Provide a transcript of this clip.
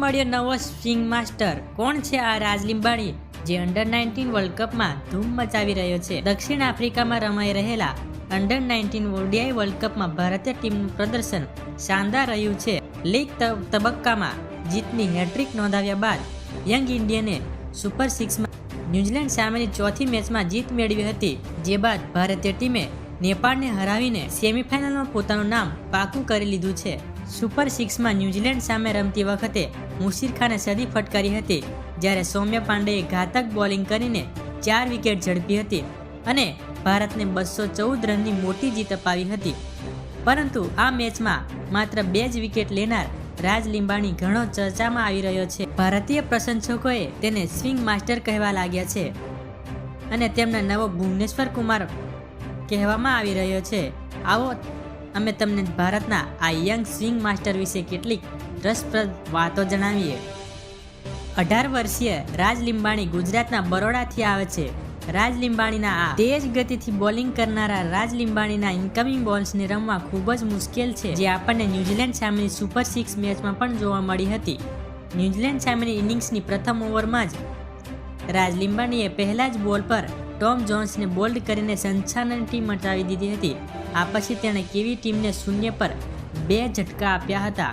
મળ્યો નવો swing master. કોણ છે આ રાજ લિંબાણી જે અંડર-19 વર્લ્ડ કપમાં ધૂમ મચાવી રહ્યો છે? દક્ષિણ આફ્રિકામાં રમાઈ રહેલા અંડર-19 ઓડીઆઈ વર્લ્ડ કપમાં ભારતીય ટીમનું પ્રદર્શન શાનદાર રહ્યું છે. લીગ તબક્કામાં જીતની હેટ્રિક નોંધાવ્યા બાદ યંગ ઇન્ડિયને સુપર 6માં ન્યૂઝીલેન્ડ સામેની ચોથી મેચમાં જીત મેળવી હતી. જે બાદ ભારતીય ટીમે નેપાળને હરાવીને સેમીફાઇનલમાં પોતાનું નામ પાકું કરી લીધું છે. સુપર 6માં ન્યૂઝીલેન્ડ સામે રમતી વખતે મુશીર ખાને સદી ફટકારી હતી, જ્યારે સૌમ્ય પાંડેએ ઘાતક બોલિંગ કરીને 4 વિકેટ ઝડપી હતી અને ભારતને 214 રનની મોટી જીત અપાવી હતી. પરંતુ આ મેચમાં માત્ર 2 જ વિકેટ લેનાર રાજ લિંબાણી ઘણો ચર્ચામાં આવી રહ્યો છે. ભારતીય પ્રશંસકોએ તેને સ્વિંગ માસ્ટર કહેવા લાગ્યા છે અને તેમને નવો ભુવનેશ્વર કુમાર કહેવામાં આવી રહ્યો છે. આવો અમે તમને ભારતના આ યંગ સ્વિંગ માસ્ટર વિશે કેટલીક રસપ્રદ વાતો જણાવીએ. 18 વર્ષીય રાજ લિંબાણી ગુજરાતના બરોડાથી આવે છે. રાજ લિંબાણીના આ તેજ ગતિથી બોલિંગ કરનારા રાજ લિંબાણીના ઇનકમિંગ બોલ્સને રમવા ખૂબ જ મુશ્કેલ છે, જે આપણને ન્યૂઝીલેન્ડ સામેની સુપર 6 મેચમાં પણ જોવા મળી હતી. ન્યૂઝીલેન્ડ સામેની ઇનિંગ્સની પ્રથમ ઓવરમાં જ રાજ લિંબાણીએ પહેલા જ બોલ પર ટોમ જોન્સને બોલ્ડ કરીને સનસનાટી મચાવી દીધી હતી. આ પછી તેણે કેવી ટીમને 0 પર 2 ઝટકા આપ્યા હતા.